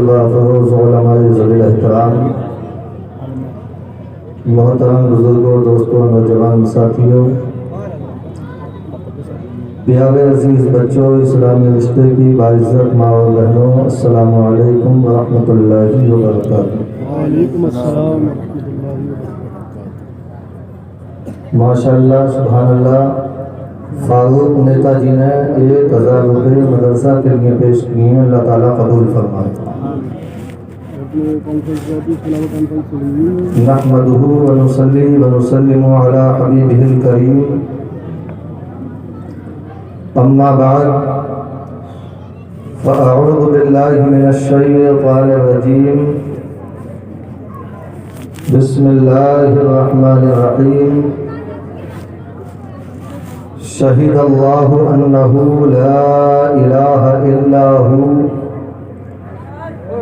فروز علماء ذوی احترام، محترم بزرگوں، دوستوں، نوجوان ساتھیوں، پیارے عزیز بچوں، اسلامی رشتے کی باعزت ماں اور بہنوں، السلام علیکم ورحمۃ اللہ وبرکاتہ۔ وعلیکم السلام ورحمۃ اللہ وبرکاتہ۔ ماشاءاللہ، سبحان اللہ، فاروق نیتا جی نے 1000 روپے مدرسہ کے لیے پیش کیے ہیں، اللہ تعالیٰ قبول فرمائے۔ نحمدہ ونصلی ونسلم علی حبیبہ الکریم، اما بعد فاعوذ باللہ من الشیطان الرجیم، بسم اللہ الرحمن الرحیم، شہد اللہ انہ لا الہ الا ہو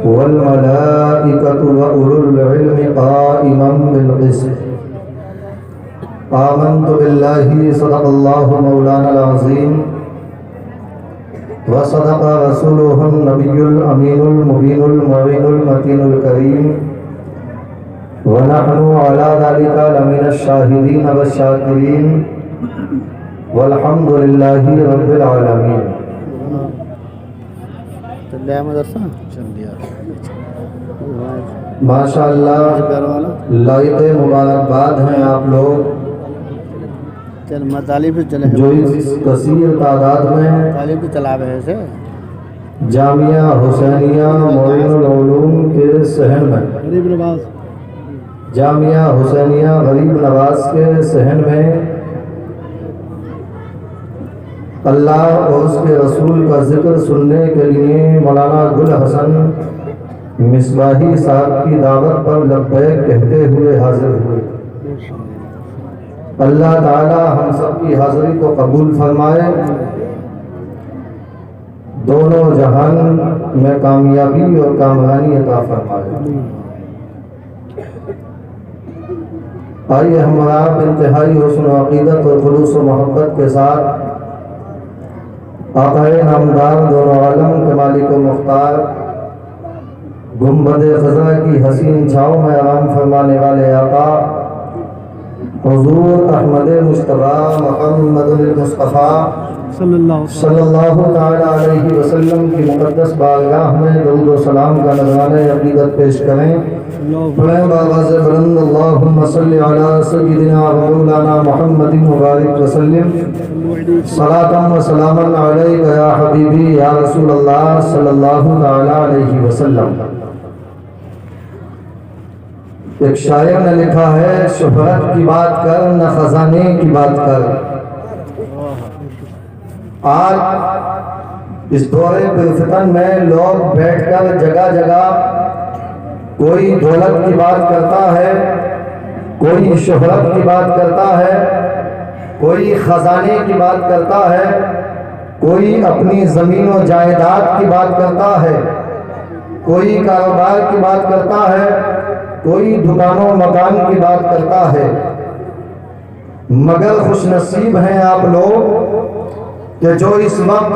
والملائکۃ واولو العلم قائما بالقسط، آمنت باللہ، صدق اللہ مولانا العظیم، وصدق رسولہ النبی الامین المبین المعین المتین الکریم، ونحن علی ذلک لمن الشاہدین والشاکرین، والحمد للہ رب العالمین۔ ماشاءاللہ، لائق مبارکباد ہیں آپ لوگ جو اس کثیر تعداد میں جامعہ حسینیہ معین العلوم کے صحن میں، جامعہ حسینیہ غریب نواز کے صحن میں اللہ اور اس کے رسول کا ذکر سننے کے لیے مولانا گل حسن مصباحی صاحب کی دعوت پر لبیک کہتے ہوئے حاضر ہوئے۔ اللہ تعالی ہم سب کی حاضری کو قبول فرمائے، دونوں جہان میں کامیابی اور کامرانی عطا فرمائے۔ آئیے ہم آپ انتہائی حسن و عقیدت اور خلوص و محبت کے ساتھ آقائے نامدار، دونوں عالم کے مالک و مختار، گنبد خضرا کی حسین چھاؤں میں آرام فرمانے والے آقا حضور احمد مصطفیٰ محمد المصطفیٰ صلی اللہ تعالی علیہ وسلم کی مقدس بارگاہ میں درود و سلام کا نذرانہ عقیدت پیش کریں۔ پڑھیں بآواز بلند، اللہم صلی علی سیدنا و مولانا محمد مبارک وسلم، صلاۃ و سلاما علیک یا حبیبی یا رسول اللہ صلی اللہ تعالی علیہ وسلم۔ ایک شاعر نے لکھا ہے، شہرت کی بات کر نہ خزانے کی بات کر۔ آج اس دور پرفتن میں لوگ بیٹھ کر جگہ جگہ کوئی دولت کی بات کرتا ہے، کوئی شہرت کی بات کرتا ہے، کوئی خزانے کی بات کرتا ہے، کوئی اپنی زمین و جائیداد کی بات کرتا ہے، کوئی کاروبار کی بات کرتا ہے، کوئی دکان و مکان کی بات کرتا ہے، مگر خوش نصیب ہیں آپ لوگ کہ جو اس وقت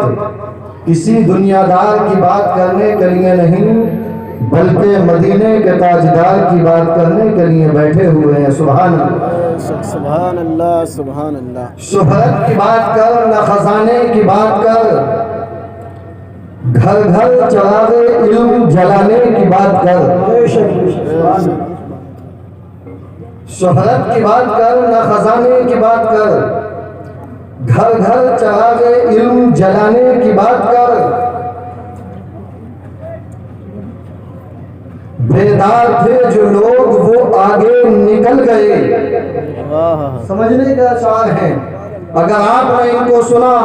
کسی دنیا دار کی بات کرنے کے لیے نہیں بلکہ مدینے کے تاجدار کی بات کرنے کے لیے بیٹھے ہوئے ہیں۔ سبحان اللہ، سبحان اللہ، سبحان اللہ۔ شہرت کی بات کر نہ خزانے کی بات کر، گھر گھر چراغ علم جلانے کی بات کر۔ شہرت کی بات کر نہ خزانے کی بات کر، گھر گھر چراغ علم جلانے کی بات کر۔ بیدار تھے جو لوگ وہ آگے نکل گئے۔ سمجھنے کا اشعار ہے، اگر آپ نے ان کو سنا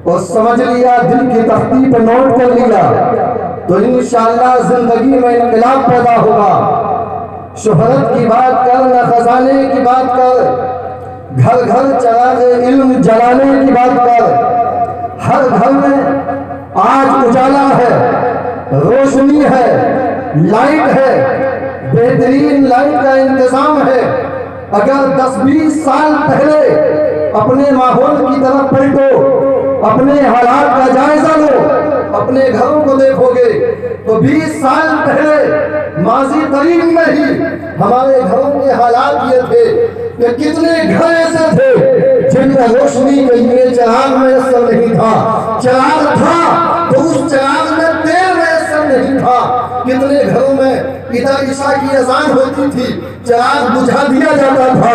اور سمجھ لیا، دل کی تختی پہ نوٹ کر لیا، تو انشاءاللہ زندگی میں انقلاب پیدا ہوگا۔ شہرت کی بات کر نہ خزانے کی بات کر، گھر گھر چراغ علم جلانے کی بات کر۔ ہر گھر میں آج اجالا ہے، روشنی ہے، لائٹ ہے، بہترین لائٹ کا انتظام ہے۔ اگر 10-20 سال پہلے اپنے ماحول کی طرف پلٹو، اپنے حالات کا جائزہ لو، اپنے گھروں کو دیکھو گے تو 20 سال پہلے ماضی قریب میں ہی ہمارے گھروں کے حالات یہ تھے کہ کتنے گھر ایسے تھے جن میں روشنی کے لیے چراغ میسر نہیں تھا، چراغ تھا تو اس چراغ میں تیل میسر نہیں تھا۔ کتنے گھروں میں ادھر عشاء کی اذان ہوتی تھی، چراغ بجھا دیا جاتا تھا،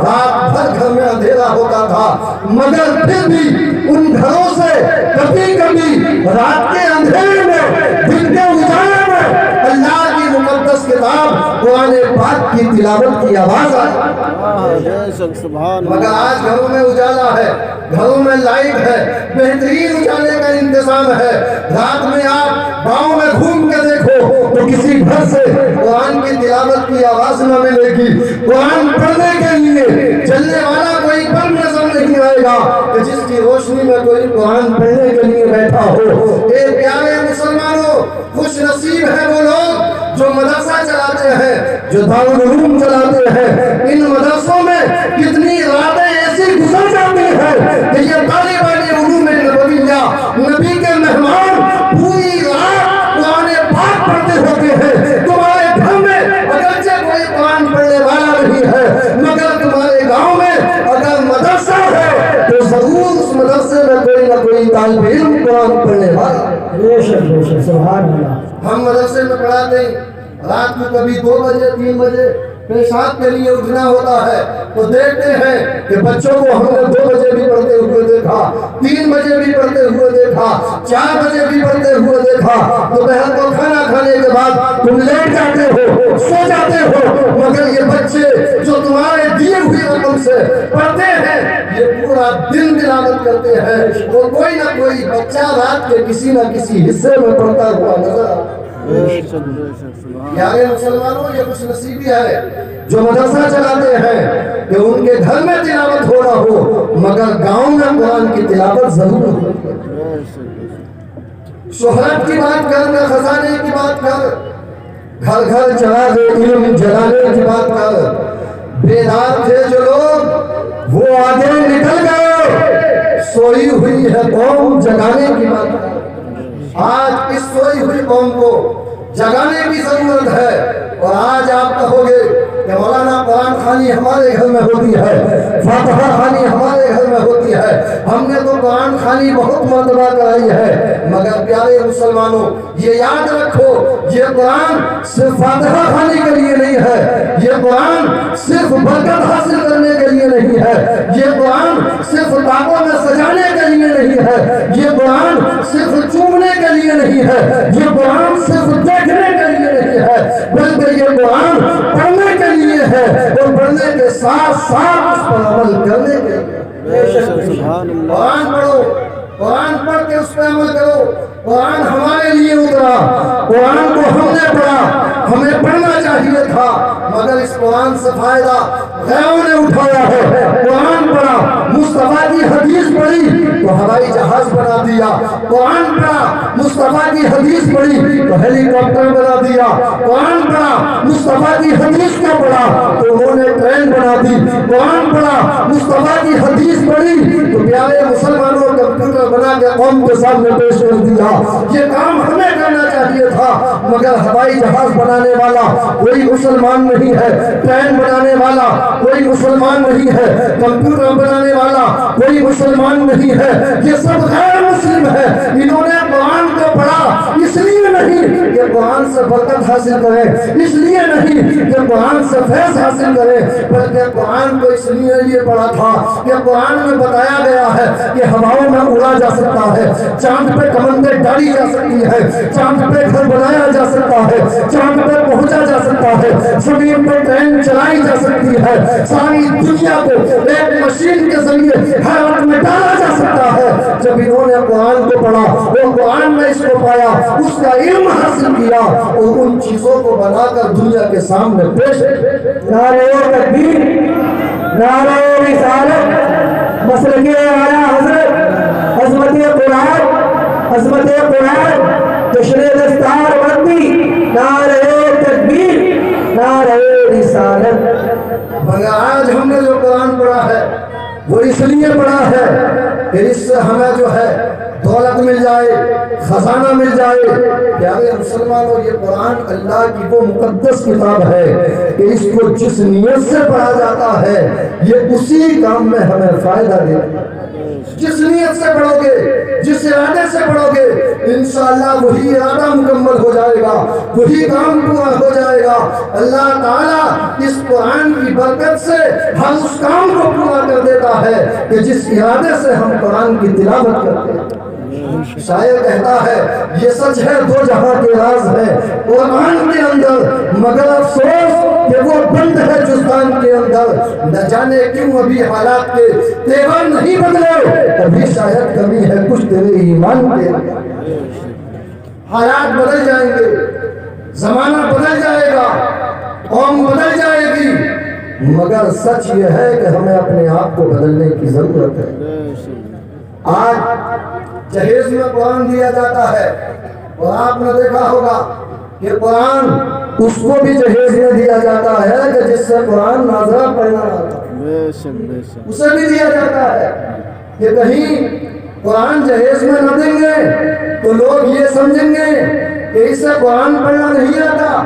رات بھر گھر میں اندھیرا ہوتا تھا، مگر پھر بھی ان گھروں سے کبھی کبھی رات کے اندھیرے میں دن کے اجالے میں اللہ کی مقدس کتاب قرآن پاک کی تلاوت کی آواز آئی۔ مگر آج گھروں میں اجالا ہے، گھروں میں لائٹ ہے، بہترین اجالے کا انتظام ہے، رات میں آپ گاؤں میں گھوم کے دیکھو تو کسی گھر سے قرآن کی تلاوت کی آواز نہ ملے گی، قرآن پڑھنے کے لیے چلنے والا کوئی بلب نظر نہیں آئے گا کہ جس کی روشنی میں کوئی قرآن پڑھنے کے لیے بیٹھا ہو۔ اے پیارے مسلمانوں، خوش نصیب ہیں وہ لوگ جو مدرسہ چلاتے ہیں، جو دارالعلوم چلاتے ہیں۔ ان مدرسوں میں کتنی راتیں ایسی گزر جاتی ہیں کہ یہ طالبان علوم نبویہ، نبی کے مہمان پوری رات قرآن پاک پڑھتے ہوتے ہیں۔ تمہارے گھر میں اگرچہ کوئی قرآن پڑھنے والا نہیں ہے، مگر تمہارے گاؤں میں اگر مدرسہ ہے تو ضرور اس مدرسے میں کوئی نہ کوئی طالب علم قرآن پڑھنے والا۔ سبحان اللہ۔ ہم مدرسے میں پڑھاتے ہیں، رات کو کبھی 2 بجے 3 بجے پیشاب کے لیے اٹھنا ہوتا ہے تو دیکھتے ہیں کہ بچوں کو ہم نے 2 بجے بھی پڑھتے ہوئے دیکھا، 3 بجے بھی پڑھتے ہوئے دیکھا، 4 بجے بھی پڑھتے ہوئے دیکھا۔ دوپہر کو کھانا کھانے کے بعد تم لیٹ جاتے ہو، سو جاتے ہو، مگر یہ بچے جو تمہارے دیے ہوئی رقم سے پڑھتے ہیں یہ پورا دن تلاوت کرتے ہیں، اور کوئی نہ کوئی بچہ رات کے کسی نہ کسی حصے میں پڑھتا ہوا نظر آتا ہے۔ پیارے مسلمانوں، یہ خوش نصیبی ہے جو مدرسہ چلاتے ہیں کہ ان کے گھر میں تلاوت ہو رہا ہو مگر گاؤں میں قرآن کی تلاوت ضرور ہو۔ شہرت کی بات کر، نہ خزانے کی بات کر، گھر گھر چراغ علم جلانے کی بات کر۔ بیدار تھے جو لوگ وہ آگے نکل گئے، سوئی ہوئی ہے قوم جگانے کی بات کر۔ آج اس سوئی ہوئی قوم کو جگانے کی ضرورت ہے، اور آج آپ کہو گے کہ مولانا قرآن خوانی ہمارے گھر میں ہوتی ہے، فاتحہ خوانی ہمارے گھر میں ہوتی ہے، ہم نے تو قرآن خوانی بہت مرتبہ کرائی ہے، مگر پیارے مسلمانوں یہ یاد رکھو یہ قرآن صرف فاتحہ خوانی کے لیے نہیں ہے، یہ قرآن صرف برکت حاصل کرنے کے لیے نہیں ہے، یہ قرآن صرف کعبوں میں سجانے کے لیے نہیں ہے، یہ قرآن صرف چومنے کے لیے نہیں ہے، یہ قرآن صرف دیکھنے کے لیے نہیں ہے، بلکہ یہ قرآن پڑھنے کے لیے ہے، اور پڑھنے کے ساتھ ساتھ اس پر عمل کرنے کے لیے۔ قرآن پڑھو، قرآن پڑھ کے اس پہ عمل کرو۔ قرآن ہمارے لیے اترا، قرآن کو ہم نے پڑھا، ہمیں پڑھنا چاہیے تھا، مگر اس قرآن سے فائدہ غیروں نے اٹھایا ہے۔ قرآن پڑھا، مصطفیٰ کی حدیث پڑھی تو ہوائی جہاز بنا دیا، قرآن پڑھا مصطفیٰ کی حدیث پڑھی تو ہیلی کاپٹر بنا دیا، قرآن پڑھا مصطفیٰ کی حدیث کو پڑھا تو انہوں نے ٹرین بنا دی، قرآن پڑھا مصطفیٰ کی حدیث پڑھی تو پیارے مسلمانوں کمپیوٹر بنا کے قوم کے سامنے پیش کر دیا۔ یہ کام ہمیں کرنا چاہیے تھا، مگر ہوائی جہاز بنانے والا کوئی مسلمان نہیں ہے، ٹرین بنانے والا کوئی مسلمان نہیں ہے، کمپیوٹر بنانے والا کوئی مسلمان نہیں ہے، یہ سب غیر مسلم ہے۔ انہوں نے قرآن کو پڑھا اس لیے نہیں کہ قرآن سے برکت حاصل کریں، اس لیے نہیں کہ قرآن سے فیض حاصل کریں، بلکہ قرآن کو اس لیے پڑھا تھا کہ قرآن میں بتایا گیا ہے کہ ہواؤں میں اڑا جا سکتا ہے، چاند پہ کمندیں ڈالی جا سکتی ہے، چاند پہ گھر بنایا جا سکتا ہے، چاند پہ پہنچا جا سکتا ہے، زمین پہ ٹرین چلائی جا سکتی ہے، ساری دنیا کو ایک مشین کے ذریعے حیرت میں ڈالا جا سکتا ہے۔ جب انہوں نے قرآن کو پڑھا، وہ قرآن میں اس کو پایا، اس کا علم حاصل کیا اور ان چیزوں کو بنا کر دنیا کے سامنے پیش کیا۔ نعرہ تکبیر، نعرہ رسالت، مسلک اعلیٰ حضرت، عظمت قرآن، عظمت قرآن، جشن دستار بندی، نعرہ تکبیر، نعرہ رسالت۔ مگر آج ہم نے جو قرآن پڑھا ہے وہ اس لیے پڑھا ہے کہ اس سے ہمیں جو ہے دولت مل جائے، خزانہ مل جائے. پیارے مسلمانوں، یہ قرآن اللہ کی وہ مقدس کتاب ہے کہ اس کو جس نیت سے پڑھا جاتا ہے یہ اسی کام میں ہمیں فائدہ دے. جس نیت سے پڑھو گے، جس ارادے سے پڑھو گے، انشاءاللہ وہی ارادہ مکمل ہو جائے گا، وہی کام پورا ہو جائے گا. اللہ تعالیٰ اس قرآن کی برکت سے ہر اس کام کو پورا کر دیتا ہے کہ جس ارادے سے ہم قرآن کی تلاوت کرتے ہیں. شاعر کہتا ہے یہ سچ ہے دو جہاں کے راز ہے قرآن کے اندر، مگر افسوس کہ وہ بند ہے جزدان کے اندر. نہ جانے کیوں ابھی حالات کے تیور نہیں بدلے، ابھی شاید کمی ہے کچھ تیرے ایمان کے. حالات بدل جائیں گے، زمانہ بدل جائے گا، قوم بدل جائے گی، مگر سچ یہ ہے کہ ہمیں اپنے آپ کو بدلنے کی ضرورت ہے. آج جہیز میں قرآن دیا جاتا ہے اور آپ نے دیکھا ہوگا کہ قرآن اس کو بھی جہیز میں دیا جاتا ہے کہ جس سے قرآن ناظرہ پڑھنا آتا ہے، اسے بھی دیا جاتا ہے کہ کہیں قرآن جہیز میں نہ دیں گے تو لوگ یہ سمجھیں گے کہ اس سے قرآن پڑھنا نہیں آتا،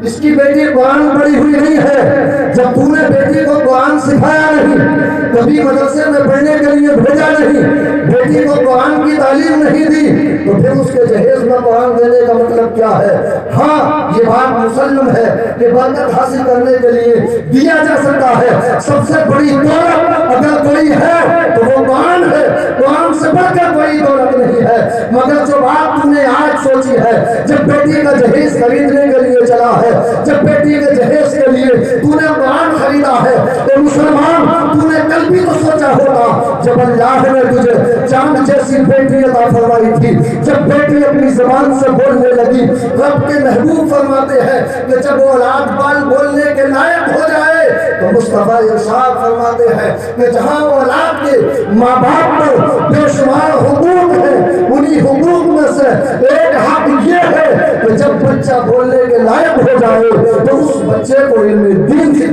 اس کی بیٹی قرآن پڑھی ہوئی نہیں ہے. جب تو نے بیٹی کو قرآن سکھایا نہیں، کبھی مدرسے میں پڑھنے کے لیے بھیجا نہیں، بیٹی کو قرآن کی تعلیم نہیں دی، تو پھر اس کے جہیز میں قرآن دینے کا مطلب کیا ہے؟ ہاں یہ بات مسلم ہے کہ برکت حاصل کرنے کے لیے دیا جا سکتا ہے. سب سے بڑی دولت اگر کوئی ہے تو وہ قرآن ہے، قرآن سے بڑھ کر کوئی دولت نہیں ہے. مگر جو بات تم نے آج سوچی ہے، جب بیٹی کا جہیز خریدنے کے لیے چلا ہے، جب بیٹی کے جہیز کے لیے تو نے قرآن خریدا ہے، تو مسلمان تو نے کل بھی تو سوچا ہوگا جب اللہ نے تجھے چاند جیسی بیٹی عطا فرمائی تھی، جب بیٹی اپنی زبان سے بولنے لگی، رب کے محبوب فرماتے ہیں کہ جب وہ اولاد بال بولنے کے لائق ہو جائے تو مصطفیٰ ارشاد فرماتے ہیں کہ جہاں اولاد کے ماں باپ پر بے شمار حقوق ہیں، انہی حقوق میں سے ایک حق یہ ہے کہ جب بچہ بولنے کے لائق ہو جائے تو اس بچے کو علم دین کی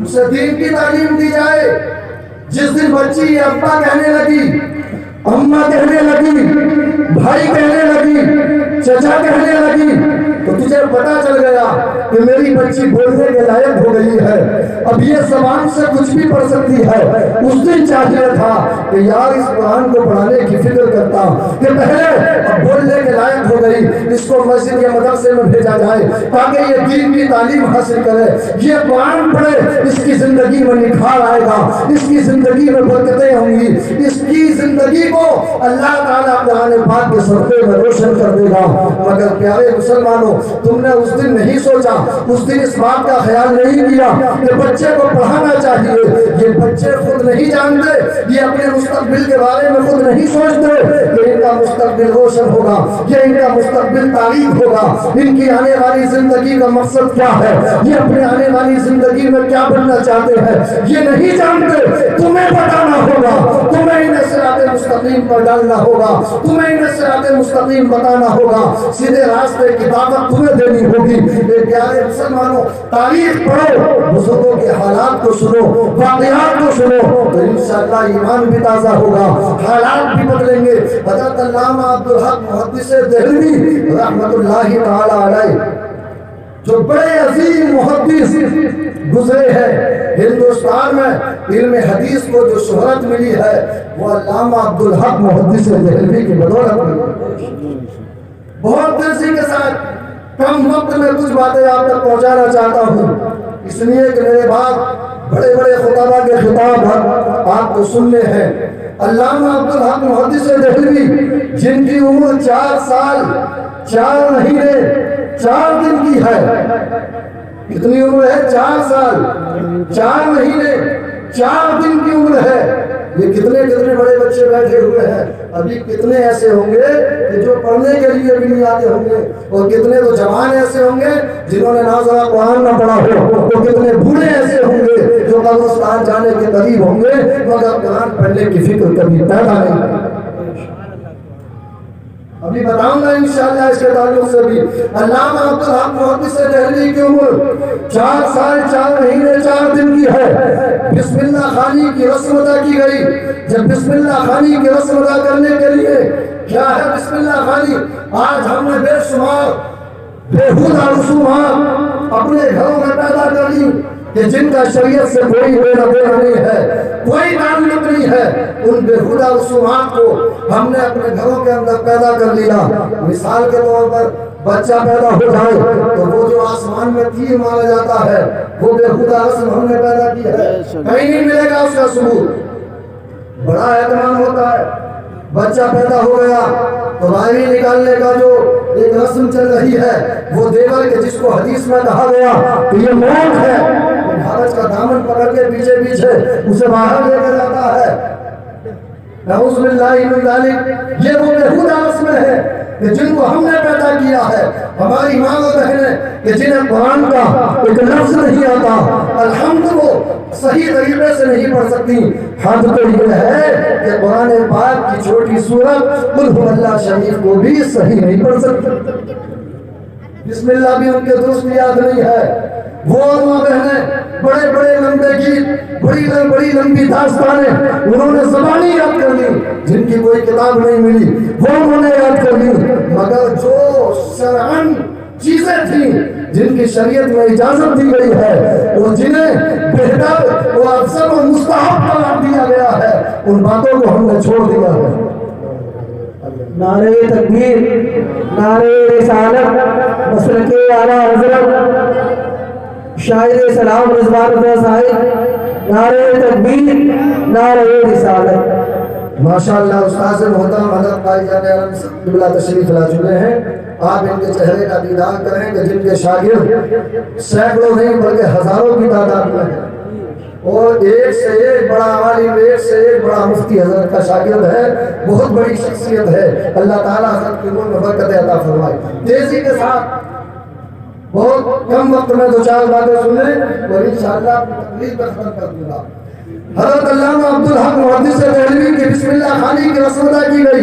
اسے دین کی تعلیم دی جائے. جس دن بچی ابا کہنے لگی، اماں کہنے لگی، بھائی کہنے لگی، چچا کہنے لگی، تو تجھے پتا چل گیا کہ میری بچی بولنے کے لائق ہو گئی ہے، اب یہ زبان سے کچھ بھی پڑھ سکتی ہے. اس دن چاہیے تھا کہ یار اس قرآن کو پڑھانے کی فکر کرتا کہ پہلے اب بولنے کے لائق ہو گئی، اس کو مسجد یا مدرسے میں بھیجا جائے تاکہ یہ دین کی تعلیم حاصل کرے، یہ قرآن پڑھے، اس کی زندگی میں نکھار آئے گا، اس کی زندگی میں برکتیں ہوں گی، اس کی زندگی کو اللہ تعالیٰ قرآن پاک کے صدقے میں روشن کر دے گا. مگر پیارے مسلمانوں، تم نے اس دن نہیں سوچا، اس دن اس بات کا خیال نہیں کیا کہ بچے کو پڑھانا چاہیے. یہ بچے خود نہیں جانتے، یہ اپنے مستقبل کے بارے میں خود نہیں سوچتے کہ ان کا مستقبل روشن ہوگا، یہ ان کا مستقبل تاریخ ہوگا، ان کی آنے والی زندگی کا مقصد کیا ہے، یہ اپنے آنے والی زندگی میں کیا بننا چاہتے ہیں، یہ نہیں جانتے. تمہیں بتانا ہوگا، تمہیں انہیں صراط مستقیم پر ڈالنا ہوگا، تمہیں انہیں صراط مستقیم بتانا ہوگا، سیدھے راستے کی دعوت تمہیں دینی ہوگی. پیارے مسلمانوں، تاریخ پڑھو، بزرگوں کے حالات کو سنو، واقعات کو سنو، تو انشاءاللہ ایمان بھی تازہ ہوگا، حالات بھی بدلیں گے. حضرت علامہ عبدالحق محدث دہلوی رحمت اللہ تعالی علیہ جو بڑے عظیم محدث گزرے ہیں ہندوستان میں، علم حدیث کو جو شہرت ملی ہے وہ علامہ عبدالحق محدث دہلوی کی بدولت ملی. بہت تیزی کے ساتھ کم وقت میں کچھ باتیں آپ تک پہنچانا چاہتا ہوں، اس لیے کہ میرے بعد بڑے بڑے خطبہ کے خطاب آپ کو سننے ہیں. علامہ عبدالحق محدث دہلوی جن کی عمر 4 سال 4 مہینے 4 دن کی ہے، کتنی عمر ہے؟ 4 سال 4 مہینے 4 دن کی عمر ہے. یہ کتنے بڑے بچے بیٹھے ہوئے ہیں، ابھی کتنے ایسے ہوں گے کہ جو پڑھنے کے لیے بھی نہیں آتے ہوں گے، اور کتنے تو جوان ایسے ہوں گے جنہوں نے ناظرہ قرآن نہ پڑھا ہو، اور کتنے بوڑھے ایسے ہوں گے جو قبرستان جانے کے قریب ہوں گے مگر قرآن پڑھنے کی فکر کبھی پیدا نہیں. ابھی بتاؤں گا انشاءاللہ اس کے تعلق سے بھی. علامہ عبدالحق محدث دہلوی کی عمر 4 سال 4 مہینے 4 دن کی ہے. بسم اللہ خوانی کی رسم ادا کی گئی. جب بسم اللہ خوانی کی رسم ادا کرنے کے لیے کیا ہے بسم اللہ خوانی، آج ہم نے بے شمار بےہودہ رسومات اپنے گھروں میں پیدا کر لی کہ جن کا شریعت سے کوئی لینا دینا نہیں ہے، کوئی تعلق نہیں ہے. ان بےہودہ رسومات کو ہم نے اپنے گھروں کے اندر پیدا کر لیا. مثال کے طور پر بچہ پیدا ہو جائے تو وہ جو آسمان میں تیر مارا جاتا ہے وہ بےہودہ رسم ہم نے پیدا کی ہے. کہیں نہیں ملے گا اس کا ثبوت. بڑا اہتمام ہوتا ہے، بچہ پیدا ہو گیا تو راہی نکالنے کا جو ایک رسم چل رہی ہے وہ دیور کے جس کو حدیث میں کہا گیا کہ یہ موت ہے، حرج کا دامن پکڑ کے پیچھے پیچھے اسے باہر لے کر جاتا ہے. نعوذ باللہ من ذالک. یہ وہ بےہودہ رسم ہے کہ جن کو ہم نے پیدا کیا ہے. ہماری ماں و بہنیں کہ جنہیں قرآن کا ایک لفظ نہیں آتا، الحمد وہ صحیح طریقے سے نہیں پڑھ سکتی. حد تو یہ ہے کہ قرآن پاک کی چھوٹی سورت قل هو اللہ شریف کو بھی صحیح نہیں پڑھ سکتی. بسم اللہ بھی ان کے درست یاد نہیں ہے. وہ ماں بہنیں بڑے بڑے لمبے گیت، بڑی لمبی داستانیں انہوں نے زبانی یاد کر لی جن کی کوئی کتاب نہیں ملی، وہ انہوں نے یاد کر لی. مگر جو شرعن چیزیں تھیں جن کی شریعت میں اجازت دی گئی ہے اور جنہیں بہتر و افضل و مستحب قرار دیا گیا ہے، ان باتوں کو ہم نے چھوڑ دیا ہے. نعرہ تکبیر، نعرہ رسالت، مسلک اعلیٰ حضرت شاعر سلام رضوان اللہ صاحب. نعرہ تکبیر، نعرہ رسالت. ماشاءاللہ استاذ محترم حضرت قاری جان عالم قبلہ تشریف لا چکے ہیں. آپ ان کے چہرے کا دیدار کریں کہ جن کے شاگرد سینکڑوں نہیں بلکہ ہزاروں کی تعداد میں ہیں، اور ایک سے ایک بڑا عالم، ایک سے ایک بڑا مفتی حضرت کا شاگرد ہے. بہت بڑی شخصیت ہے. اللہ تعالیٰ حضرت کی عمر میں برکت عطا فرمائے. تیزی کے ساتھ بہت کم وقت میں 2-4 باتیں سنیں اور انشاءاللہ اپنی تقریر پر ختم کر دوں گا. حضرت علامہ عبدالحق محدث دہلوی کی بسم اللہ خوانی کی رسم ادا کی گئی.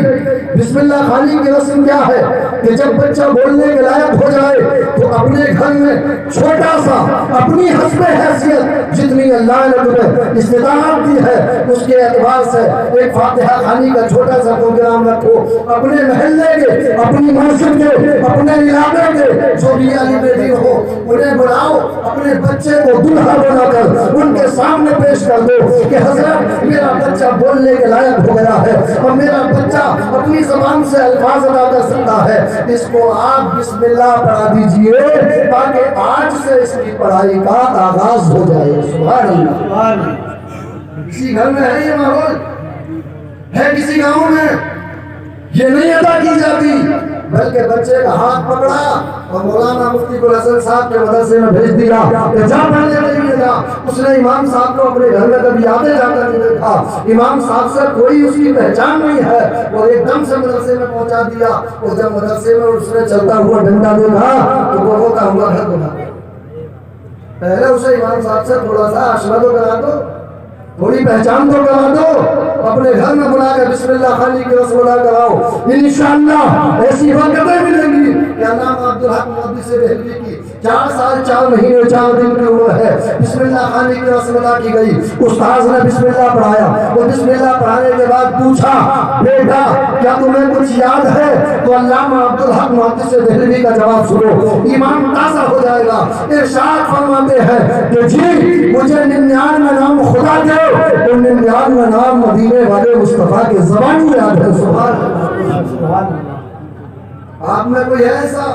بسم اللہ خوانی کی رسم کیا ہے کہ جب بچہ بولنے کے لائق ہو جائے تو اپنے گھر میں چھوٹا سا اپنی حسب حیثیت جتنی اللہ نے تمہیں استطاعت دی ہے اس کے اعتبار سے ایک فاتحہ خوانی کا چھوٹا سا پروگرام رکھو. اپنے محلے کے، اپنی مسجد کے، اپنے علاقے کے جو بھی عالم دین ہو انہیں بلاؤ، اپنے بچے کو دلہا بنا کر ان کے سامنے پیش کر دو کہ حضرت میرا بچہ بولنے کے لائق ہو گیا ہے اور میرا بچہ اپنی زبان سے الفاظ ادا کر سکتا ہے. اس کو آپ بسم اللہ پڑھا دیجئے تاکہ آج سے اس کی پڑھائی کا آغاز ہو جائے. سبحان اللہ. کسی گھر میں ہے یہ ماحول ہے، کسی گاؤں میں یہ نہیں ادا کی جاتی، بلکہ بچے کا ہاتھ پکڑا اور مولانا مفتی گل حسن صاحب کے مدرسے میں بھیج دیا کہ جا پڑھنے کے لیے جا. اس نے امام صاحب کو اپنے گھر میں کبھی آتے جاتا نہیں دیکھا، امام صاحب سے کوئی اس کی پہچان نہیں ہے، اور ایک دم سے مدرسے میں پہنچا دیا. اور جب مدرسے میں اس نے چلتا ہوا ڈنڈا دیکھا تو وہ ہوتا ہوا گھر بنا. پہلے اسے امام صاحب سے تھوڑا سا آشنا تو کرا دو، تھوڑی پہچان تو کرا دو، اپنے گھر میں بلا کے بسم اللہ خوانی کی رسم ادا کراؤ. انشاءاللہ ایسی برکتیں ملیں گی کہ علامہ عبدالحق محدث دہلوی کی 4 سال 4 مہینے 4 دن کی عمر ہے. بسم اللہ خوانی کی رسم ادا کی گئی. استاذ نے بسم اللہ پڑھایا اور بسم اللہ پڑھانے کے بعد پوچھا بیٹا کیا تمہیں کچھ یاد ہے؟ تو علامہ عبدالحق محدث دہلوی کا جواب سنو، ایمان تازہ ہو جائے گا. ارشاد فرماتے ہیں کہ جی مجھے 99 نام خدا کے اور 99 نام مدینے والے مصطفیٰ کے زبانی یاد ہے. سبحان اللہ. آپ میں کوئی ایسا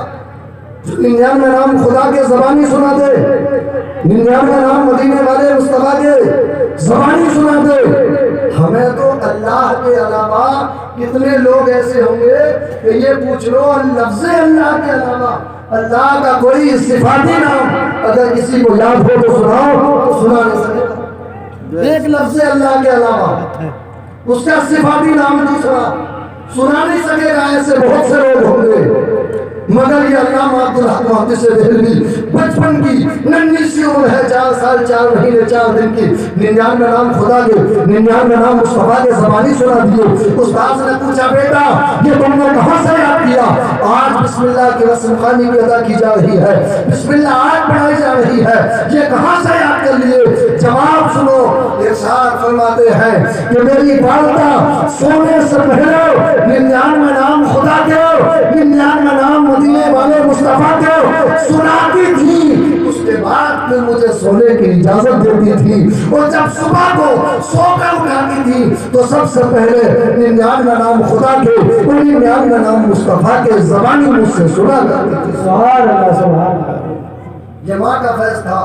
99 نام خدا کے زبانی سنا دے، 99 نام مدینے والے مصطفیٰ کے زبانی سنا دے؟ ہمیں تو اللہ کے علاوہ کتنے لوگ ایسے ہوں گے کہ یہ پوچھ لو لفظ اللہ کے علاوہ اللہ کا کوئی صفاتی نام اگر کسی کو یاد ہو تو سناؤ تو سنا نہیں سکے. ایک لفظ اللہ کے علاوہ اس کا صفاتی نام دوسرا سنا نہیں سکے گا. ایسے بہت سے لوگ ہوں گے مگر یہ علامہ عبدالحق محدث دہلوی بچپن کی ننھی سی عمر ہے، 4 سال 4 مہینے 4 دن کی، 99 نام خدا کے 99 نام مصطفیٰ کے زبانی سنا دیے۔ استاد نے پوچھا بیٹا یہ تم نے کہاں سے یاد کیا؟ آج بسم اللہ کی رسم خوانی کی ادا کی جا رہی ہے، بسم اللہ آج پڑھائی جا رہی ہے، یہ کہاں سے یاد کر لیے؟ جواب سنو، ارشاد فرماتے ہیں کہ میری والدہ سونے سے پہلے 99 نام خدا کے 99 نام مدینے والے مصطفیٰ کے سناتی تھی، اس کے بعد پھر مجھے سونے کی اجازت دیتی تھی، اور جب صبح کو سو کر اٹھاتی تھی تو سب سے پہلے 99 نام خدا کے اور 99 نام مصطفیٰ کے زبانی مجھ سے سنا کرتی تھی۔ سبحان اللہ سبحان اللہ۔ یہ ماں کا فیض تھا،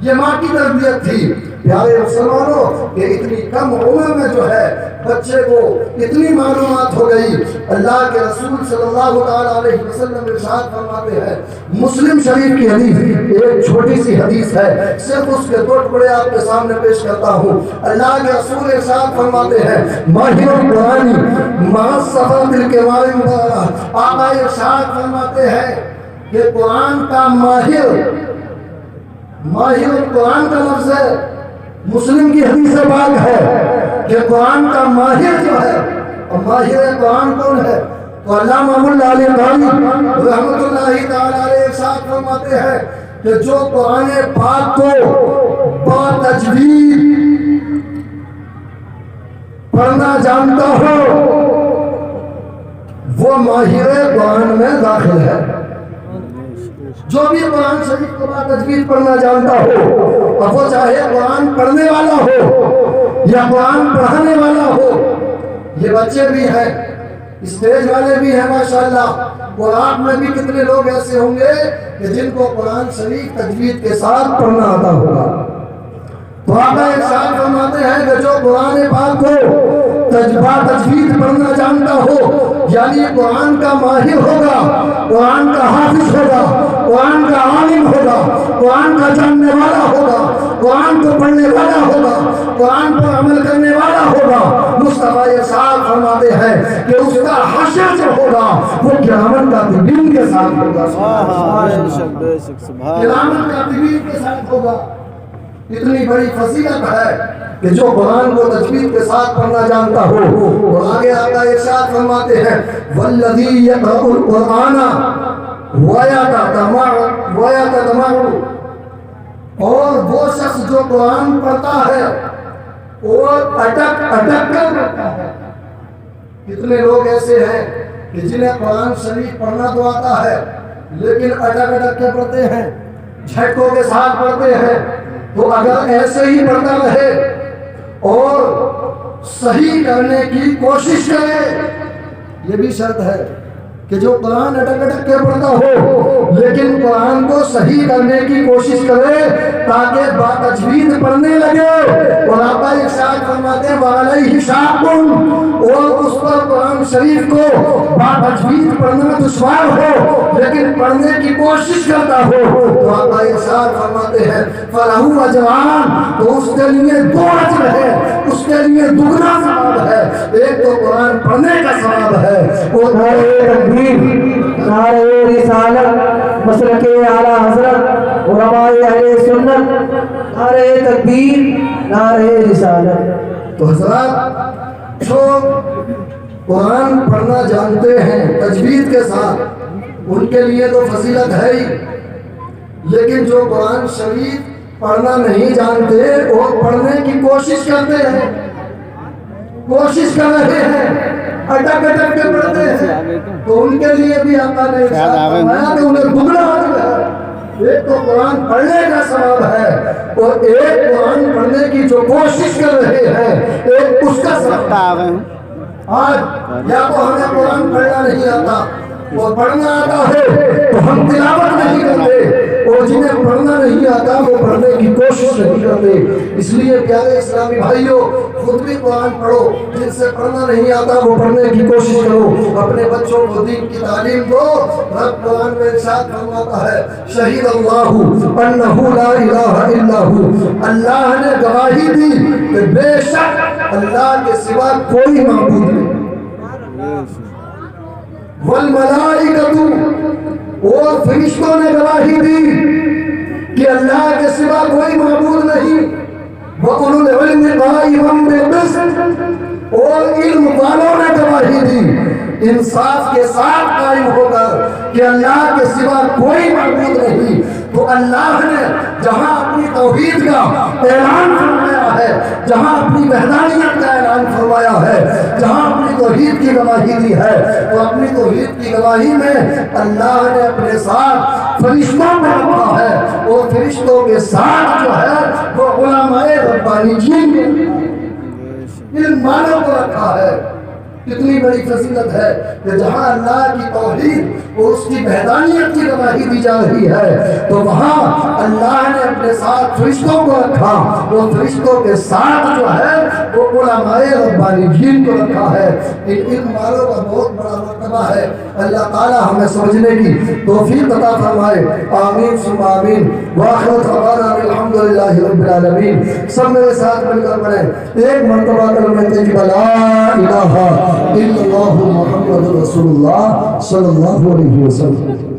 یہ ماں کی تربیت تھی۔ پیارے مسلمانوں، کہ اتنی کم عمر میں جو ہے بچے کو اتنی معلومات ہو گئی۔ اللہ کے رسول صلی اللہ تعالیٰ علیہ وسلم ارشاد فرماتے ہیں، مسلم شریف کی حدیث، ایک چھوٹی سی حدیث ہے، صرف اس کے 2 ٹکڑے آپ کے سامنے پیش کرتا ہوں۔ اللہ کے رسول ارشاد فرماتے ہیں، ماہر القرآن مع الصفوة الکرام بررہ، آقا ارشاد فرماتے ہیں کہ قرآن کا ماہر القرآن کا لفظ ہے، مسلم کی حدیث پاک ہے کہ قرآن کا ماہر جو ہے، اور ماہر قرآن کون ہے؟ تو علامہ مولا علی قاری رحمۃ اللہ تعالی علیہ ارشاد فرماتے ہیں کہ جو قرآن پاک کو با تجوید پڑھنا جانتا ہو وہ ماہر قرآن میں داخل ہے۔ جو بھی قرآن شریف کو با تجوید پڑھنا جانتا ہو، اب وہ چاہے قرآن پڑھنے والا ہو یا قرآن پڑھانے والا ہو، یہ بچے بھی ہیں، اسٹیج والے بھی ہیں ماشاءاللہ، اور آپ میں بھی کتنے لوگ ایسے ہوں گے کہ جن کو قرآن شریف تجوید کے ساتھ پڑھنا آتا ہوگا۔ تو آقا ارشاد فرماتے ہیں کہ جو قرآن پاک کو تجوید پڑھنا جانتا ہو، یعنی قرآن کا ماہر ہوگا، قرآن کا حافظ ہوگا، قرآن کا عالم ہوگا، قرآن کا جاننے والا ہوگا، قرآن کو پڑھنے والا ہوگا، قرآن پر عمل کرنے والا ہوگا، مصطفیٰ ارشاد فرماتے ہیں کہ اس کا حشر جو ہوگا وہ قیامت کا دن کے ساتھ ہوگا، قیامت کا دن کے ساتھ ہوگا۔ اتنی بڑی فضیلت ہے کہ جو قرآن کو تجوید کے ساتھ پڑھنا جانتا ہو۔ اور آگے آقا ارشاد فرماتے ہیں، والذی یقرأ القرآن ویتدبر، اور وہ شخص جو قرآن پڑھتا ہے اور اٹک اٹک کر پڑھتا ہے۔ کتنے لوگ ایسے ہیں کہ جنہیں قرآن شریف پڑھنا تو آتا ہے لیکن اٹک اٹک کے پڑھتے ہیں، جھٹکوں کے ساتھ پڑھتے ہیں۔ تو اگر ایسے ہی پڑھتا رہے اور صحیح کرنے کی کوشش کرے، یہ بھی شرط ہے کہ جو قرآن اٹک اٹک کے پڑھتا ہو لیکن قرآن کو صحیح کرنے کی کوشش کرے تاکہ با تجوید پڑھنے لگے۔ اور آقا ارشاد فرماتے ہیں وعلیہ شاق، اور اس پر قرآن شریف کو با تجوید پڑھنا دشوار ہو لیکن پڑھنے کی کوشش کرتا ہو، تو آقا ارشاد فرماتے ہیں فلہ اجران، تو اس کے لیے 2 اجر ہے، اس کے لیے دگنا ثواب ہے۔ ایک تو قرآن پڑھنے کا ثواب ہے، اور نعرہ رسالت مسلک اعلی حضرت علماء اہل سنت، نعرہ تکبیر، نعرہ رسالت۔ تو حضرات جو قرآن پڑھنا جانتے ہیں تجوید کے ساتھ ان کے لیے تو فضیلت ہے ہی، لیکن جو قرآن شریف پڑھنا نہیں جانتے اور پڑھنے کی کوشش کرتے ہیں، کوشش کر رہے ہیں، اٹک اٹک کے پڑھتے ہیں، تو ان کے لیے بھی آقا نے ارشاد فرمایا کہ انہیں دگنا اجر ہے۔ ایک تو قرآن پڑھنے کا ثواب ہے اور ایک قرآن پڑھنے کی جو کوشش کر رہے ہیں ایک اس کا ثواب ہے۔ آج یا تو ہمیں قرآن پڑھنا نہیں آتا اور پڑھنا آتا ہے تو ہم تلاوت نہیں کرتے، اور جنہیں پڑھنا نہیں آتا وہ پڑھنے کی کوشش نہیں کرتے۔ اس لیے پیارے اسلامی بھائیوں، خود بھی قرآن پڑھو، جن سے پڑھنا نہیں آتا وہ پڑھنے کی کوشش کرو، اپنے بچوں کو دین کی تعلیم دو۔ رب قرآن میں ارشاد فرماتا ہے شہید اللہ انہ لا الہ الا ہو، اللہ نے گواہی دی کہ بے شک اللہ کے سوا کوئی معبود نہیں، والملائکۃ اور فرشتوں نے گواہی دی کہ اللہ کے سوا کوئی معبود نہیں، وَأُولُو الْعِلْمِ قَائِمًا بِالْقِسْطِ، اور علم والوں نے گواہی دی انصاف کے ساتھ قائم ہو کر کہ اللہ کے سوا کوئی معبود نہیں۔ تو اللہ نے جہاں اپنی توحید کا اعلان فرمایا ہے، جہاں اپنی وحدانیت کا اعلان فرمایا ہے، جہاں اپنی توحید کی گواہی دی ہے، تو اپنی توحید کی گواہی میں اللہ نے اپنے ساتھ فرشتوں کو رکھا ہے، اور فرشتوں کے ساتھ جو ہے وہ علماء ربانیین علم والوں کو رکھا ہے۔ کتنی بڑی فضیلت ہے کہ جہاں اللہ کی توحید اور اس کی وحدانیت کی گواہی دی جا رہی ہے، تو وہاں اللہ نے اپنے ساتھ فرشتوں کو رکھا، اور فرشتوں کے ساتھ جو ہے وہ علماء ربانیین کو رکھا ہے۔ ان علم والوں کا بہت بڑا مرتبہ ہے۔ اللہ تعالی ہمیں سمجھنے کی توفیق عطا فرمائے، آمین ثم آمین۔ وآخر دعوانا الحمدللہ رب العالمین۔ سب میرے ساتھ مل کر پڑھیں ایک مرتبہ کلمہ طیبہ لا الہ الا اللہ محمد رسول اللہ صلی اللہ علیہ وسلم۔